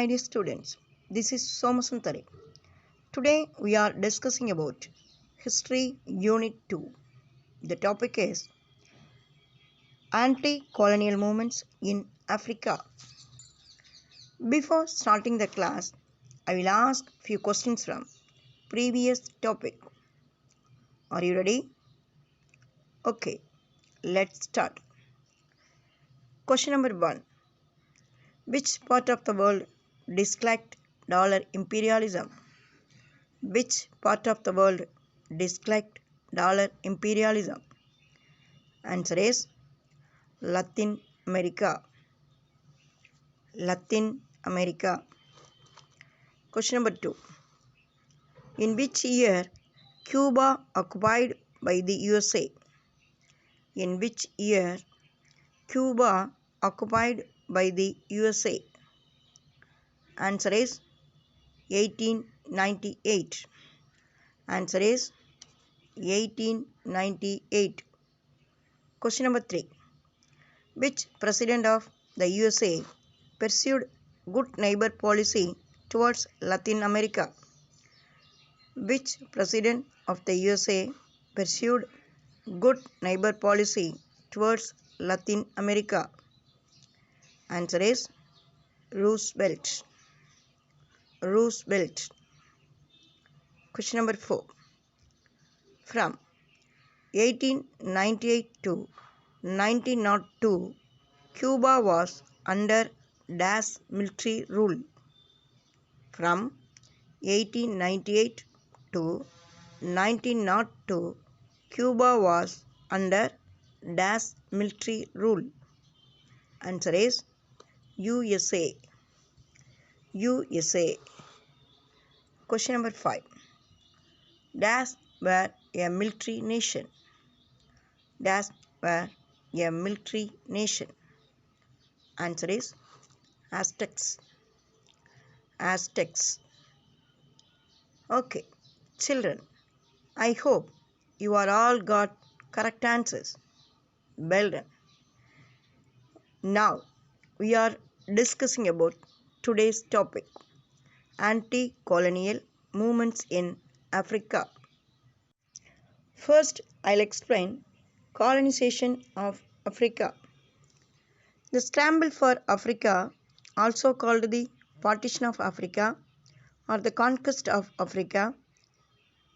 my dear students. This is Somasundari. Today we are discussing about History Unit 2. The topic is Anti-Colonial Movements in Africa. Before starting the class, I will ask few questions from previous topic. Are you ready? Okay, let's start. Question number 1. Which part of the world disliked dollar imperialism? Which part of the world disliked dollar imperialism? Answer is Latin America. Latin America. Question number 2. In which year Cuba occupied by the USA? In which year Cuba occupied by the USA? Answer is 1898. Answer is 1898. Question number 3. Which president of the USA pursued good neighbor policy towards Latin America? Which president of the USA pursued good neighbor policy towards Latin America? Answer is Roosevelt. Roosevelt. Question number 4. From 1898 to 1902, Cuba was under dash military rule. From 1898 to 1902, Cuba was under dash military rule. Answer is USA. USA. Question number 5. Dash were a military nation. Dash were a military nation. Answer is Aztecs. Aztecs. Okay, children, I hope you are all got correct answers. Well done. Now we are discussing about today's topic, anti-colonial movements in Africa. First, I'll explain colonization of Africa. The scramble for Africa, also called the partition of Africa or the conquest of Africa,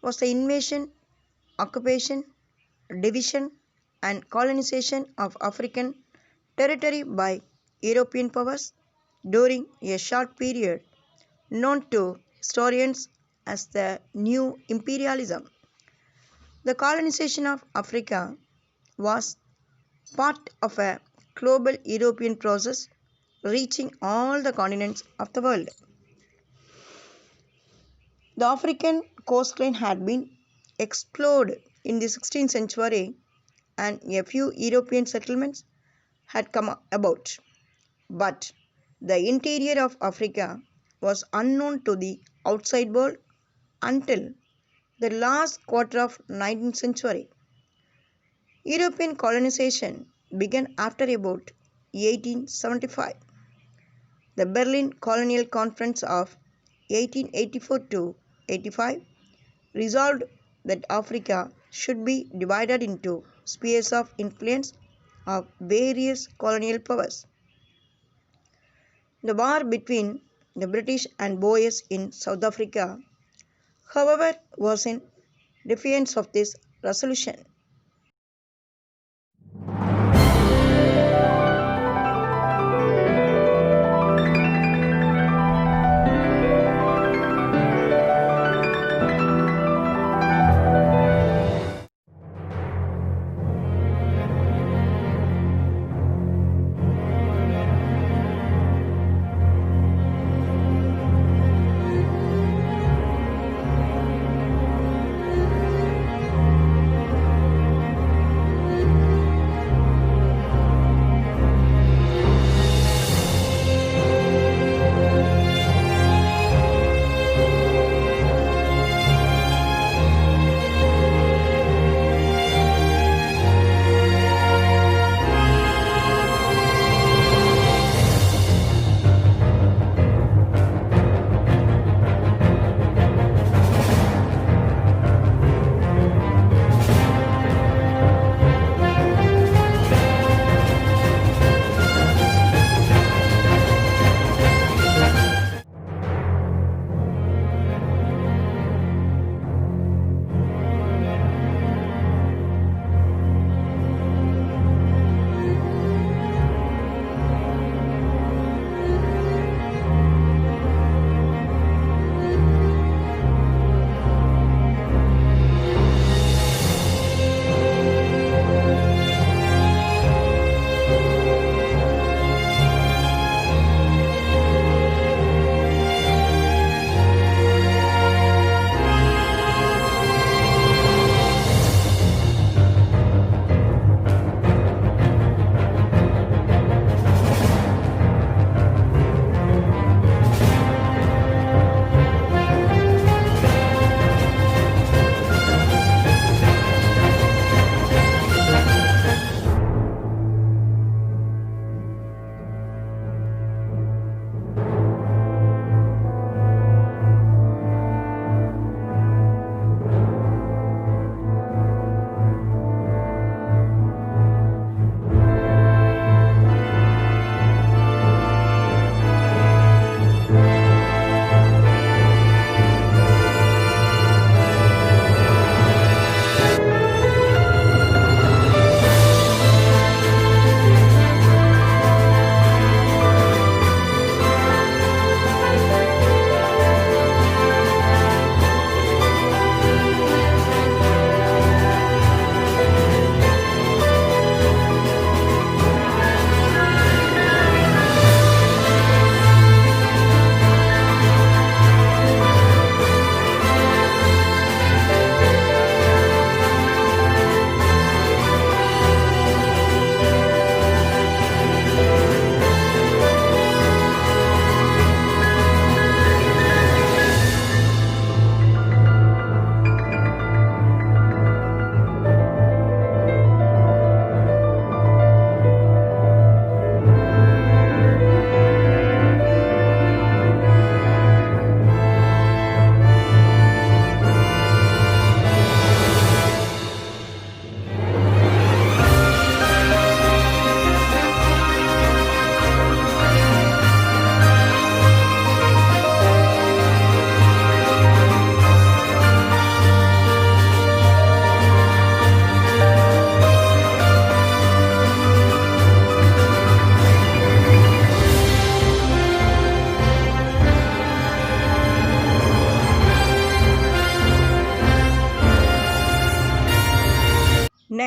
was the invasion, occupation, division and colonization of African territory by European powers during a short period known to historians as the New Imperialism. The colonization of Africa was part of a global European process reaching all the continents of the world. The African coastline had been explored in the 16th century and a few European settlements had come about. But the interior of Africa was unknown to the outside world until the last quarter of 19th century. European colonization began after about 1875. The Berlin Colonial Conference of 1884 to 85 resolved that Africa should be divided into spheres of influence of various colonial powers. The war between the British and Boers in South Africa, however, was in defiance of this resolution.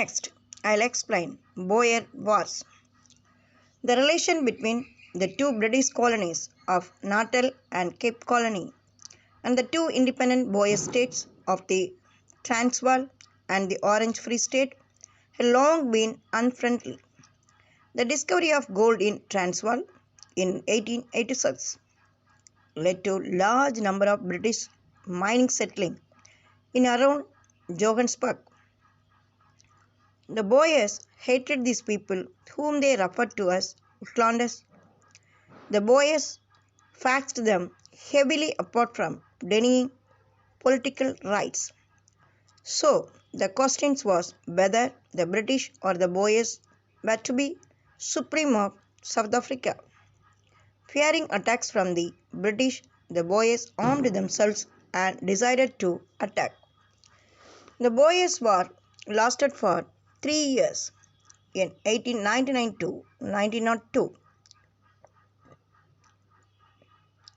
Next, I'll explain Boer Wars. The relation between the two British colonies of Natal and Cape Colony and the two independent Boer states of the Transvaal and the Orange Free State had long been unfriendly. The discovery of gold in Transvaal in 1886 led to large number of British mining settling in around Johannesburg. The Boers hated these people whom they referred to as Uitlanders. The Boers taxed them heavily apart from denying political rights. So the question was whether the British or the Boers were to be supreme of South Africa. Fearing attacks from the British, the Boers armed themselves and decided to attack. The Boers War lasted for 3 years in 1899 to 1902.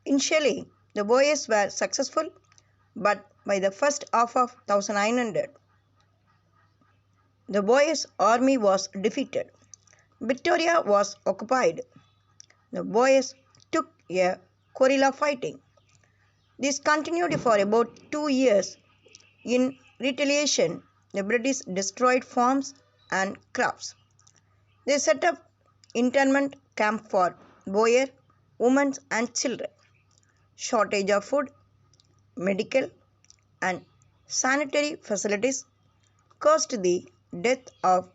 Initially, the Boers were successful, but by the first half of 1900, the Boers army was defeated. Victoria was occupied. The Boers took a guerrilla fighting. This continued for about 2 years. In retaliation, the British destroyed farms and crops. They set up internment camp for Boer, women and children. Shortage of food, medical and sanitary facilities caused the death of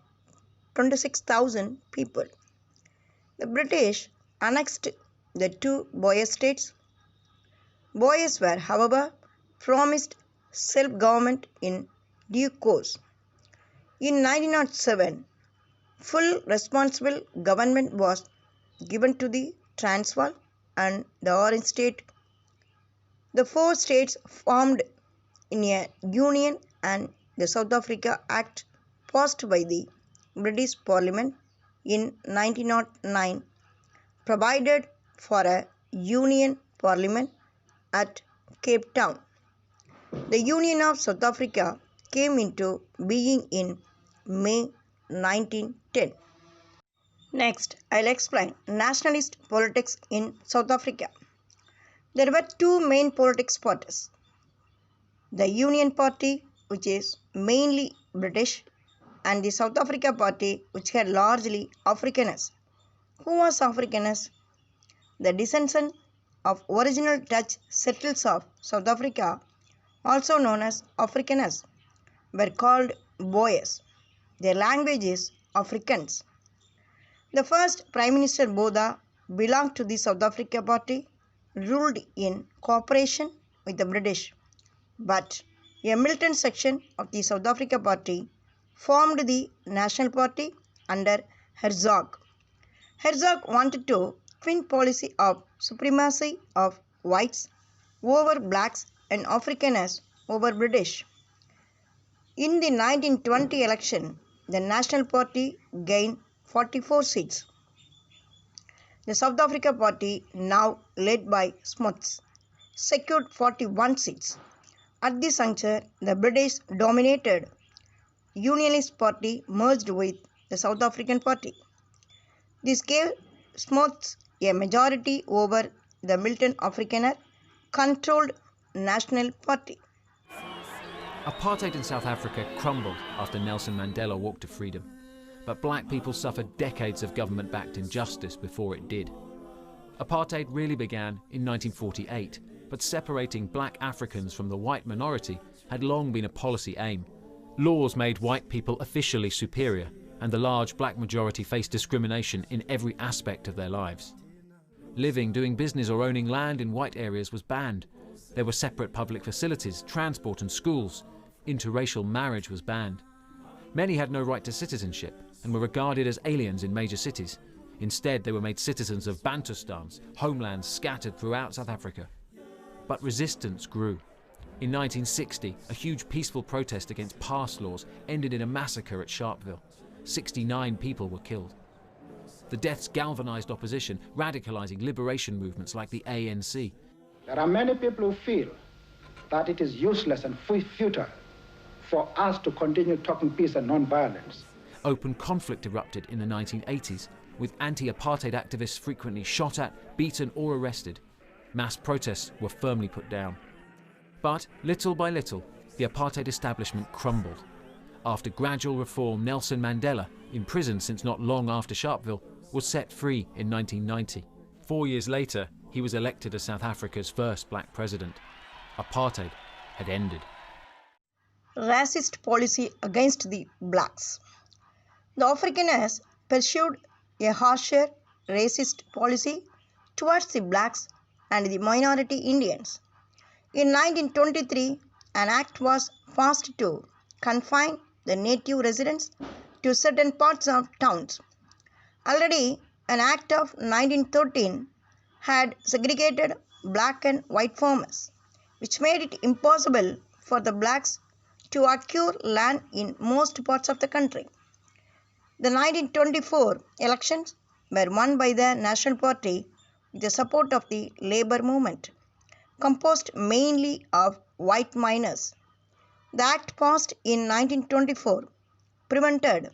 26,000 people. The British annexed the two Boer states. Boers were, however, promised self-government in due course. In 1907, full responsible government was given to the Transvaal and the Orange State. The four states formed in a union, and the South Africa Act passed by the British Parliament in 1909 provided for a Union Parliament at Cape Town. The Union of South Africa came into being in May 1910. Next, I'll explain nationalist politics in South Africa. There were two main politics parties. The Union Party, which is mainly British, and the South Africa Party, which had largely Afrikaners. Who was Afrikaners? The descendants of original Dutch settlers of South Africa, also known as Afrikaners, were called Boers. Their language is Afrikaans. The first Prime Minister Botha belonged to the South Africa Party, ruled in cooperation with the British. But a militant section of the South Africa Party formed the National Party under Hertzog. Hertzog wanted to twin policy of supremacy of whites over blacks and Afrikaners over British. In the 1920 election, the National Party gained 44 seats. The South Africa Party, now led by Smuts, secured 41 seats. At this juncture, the British dominated Unionist Party merged with the South African Party. This gave Smuts a majority over the militant Afrikaner controlled National Party. Apartheid in South Africa crumbled after Nelson Mandela walked to freedom, but black people suffered decades of government-backed injustice before it did. Apartheid really began in 1948, but separating black Africans from the white minority had long been a policy aim. Laws made white people officially superior, and the large black majority faced discrimination in every aspect of their lives. Living, doing business or owning land in white areas was banned. There were separate public facilities, transport and schools. Interracial marriage was banned. Many had no right to citizenship and were regarded as aliens in major cities. Instead, they were made citizens of Bantustans, homelands scattered throughout South Africa. But resistance grew. In 1960, a huge peaceful protest against past laws ended in a massacre at Sharpeville. 69 people were killed. The deaths galvanized opposition, radicalizing liberation movements like the ANC. There are many people who feel that it is useless and futile for us to continue talking peace and non-violence. Open conflict erupted in the 1980s, with anti-apartheid activists frequently shot at, beaten or arrested. Mass protests were firmly put down. But little by little, the apartheid establishment crumbled. After gradual reform, Nelson Mandela, imprisoned since not long after Sharpeville, was set free in 1990. 4 years later, he was elected as South Africa's first black president. Apartheid had ended. Racist policy against the blacks. The Afrikaners pursued a harsher racist policy towards the blacks and the minority Indians. In 1923, an act was passed to confine the native residents to certain parts of towns. Already, an act of 1913 had segregated black and white farmers, which made it impossible for the blacks to acquire land in most parts of the country. The 1924 elections were won by the National Party with the support of the labor movement, composed mainly of white miners. The act passed in 1924 prevented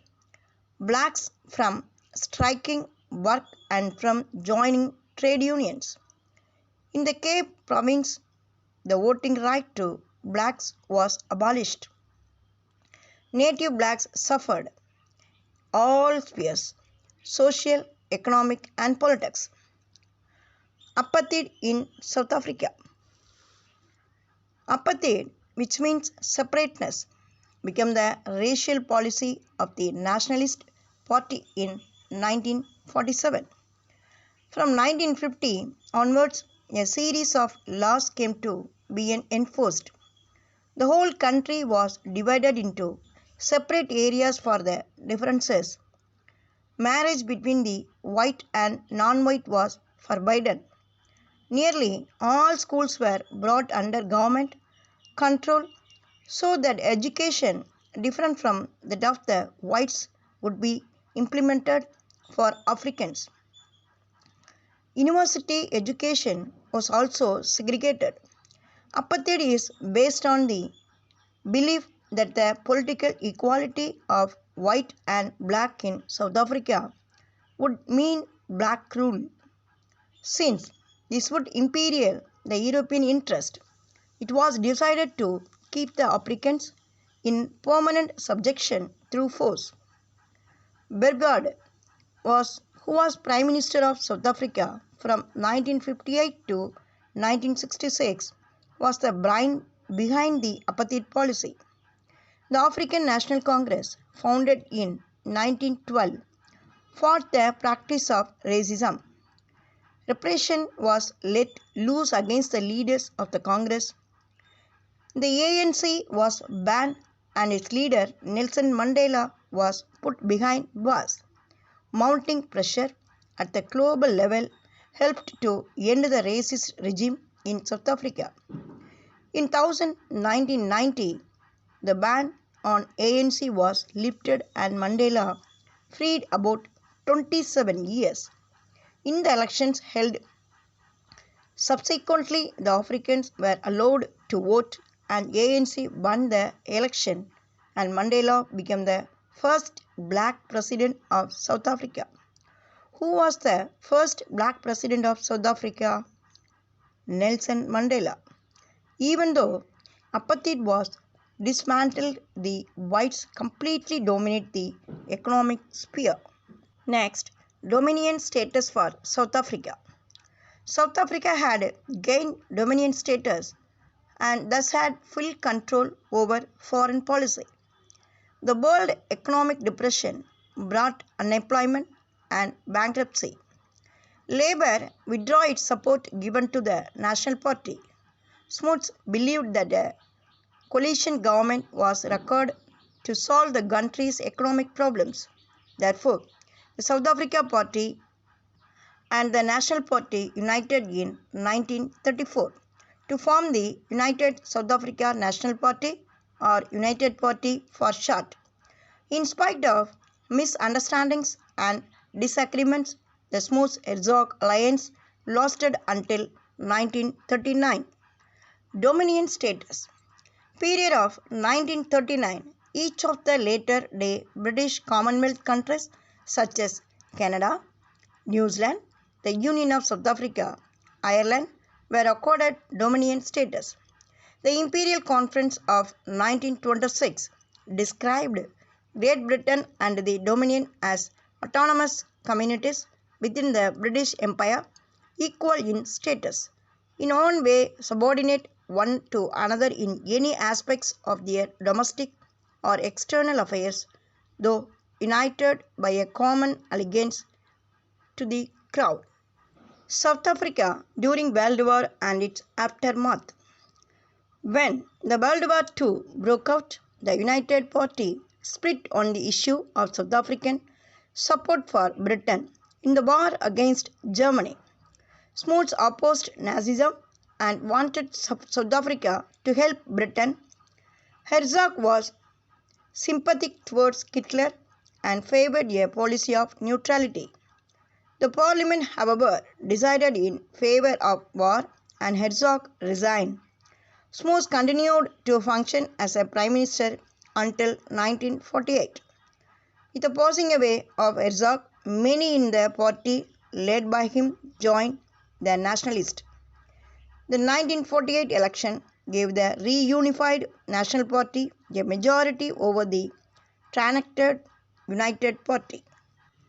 blacks from striking work and from joining trade unions. In the Cape province, the voting right to blacks was abolished. Native blacks suffered all spheres, social, economic and politics. Apartheid in South Africa. Apartheid, which means separateness, became the racial policy of the Nationalist Party in 1947. From 1950 onwards, a series of laws came to be enforced. The whole country was divided into separate areas for the differences. Marriage between the white and non-white was forbidden. Nearly all schools were brought under government control so that education different from that of the whites would be implemented for Africans. University education was also segregated. Apartheid is based on the belief that the political equality of white and black in South Africa would mean black rule. Since this would imperil the European interest, it was decided to keep the Africans in permanent subjection through force. Bergard, who was Prime Minister of South Africa from 1958 to 1966, was the brain behind the apartheid policy. The African National Congress, founded in 1912, fought the practice of racism. Repression was let loose against the leaders of the Congress. The ANC was banned and its leader Nelson Mandela was put behind bars. Mounting pressure at the global level helped to end the racist regime in South Africa. In 1990, the ban on ANC was lifted and Mandela freed about 27 years. In the elections held subsequently, the Africans were allowed to vote and ANC won the election and Mandela became the first black president of South Africa. Who was the first black president of South Africa? Nelson Mandela. Even though apartheid was dismantled, the whites completely dominate the economic sphere. Next, dominion status for South Africa. South Africa had gained dominion status and thus had full control over foreign policy. The World Economic Depression brought unemployment and bankruptcy. Labour withdrew its support given to the National Party. Smuts believed that a coalition government was required to solve the country's economic problems. Therefore, the South Africa Party and the National Party united in 1934 to form the United South Africa National Party or United Party for short. In spite of misunderstandings and disagreements, the Smuts-Herzog alliance lasted until 1939. Dominion status. Period of 1939, each of the later day British Commonwealth countries such as Canada, New Zealand, the Union of South Africa, Ireland were accorded Dominion status. The Imperial Conference of 1926 described Great Britain and the Dominion as autonomous communities within the British Empire, equal in status, in one way subordinate one to another in any aspects of their domestic or external affairs, though united by a common allegiance to the Crown. South Africa during World War and its aftermath. When the World War II broke out, the United Party split on the issue of South African support for Britain in the war against Germany. Smuts opposed Nazism and wanted South Africa to help Britain. Herzog was sympathetic towards Hitler and favoured a policy of neutrality. The parliament, however, decided in favour of war and Herzog resigned. Smuts continued to function as a prime minister until 1948. With the passing away of Herzog, many in the party led by him joined the Nationalist. The 1948 election gave the reunified National Party a majority over the fractured United Party.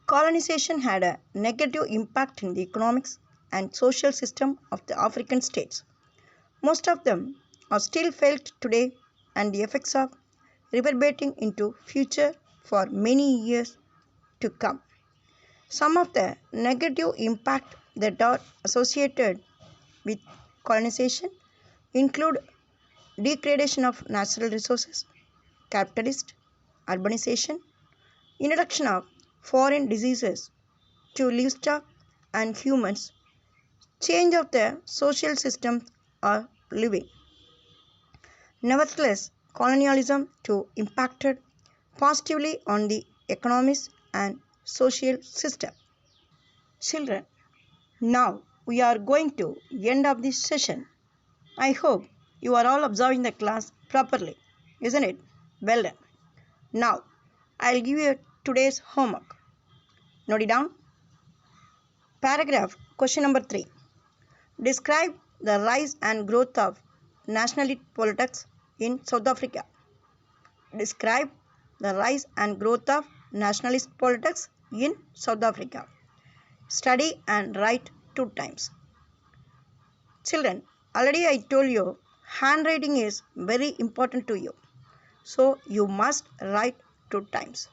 Colonization had a negative impact in the economics and social system of the African states. Most of them are still felt today, and the effects are reverberating into future for many years to come. Some of the negative impact that are associated with colonization include degradation of natural resources, capitalist urbanization, introduction of foreign diseases to livestock and humans, change of the social systems are living. Nevertheless, colonialism too impacted positively on the economies and social system. Children, now we are going to end of this session. I hope you are all observing the class properly, isn't it? Well done. Now, I'll give you today's homework. Note it down. Paragraph question number 3. Describe the rise and growth of nationalist politics in South Africa. Describe the rise and growth of nationalist politics in South Africa. Study and write 2 times. Children, already I told you handwriting is very important to you. So you must write 2 times.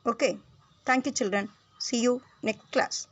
Okay. Thank you children. See you next class.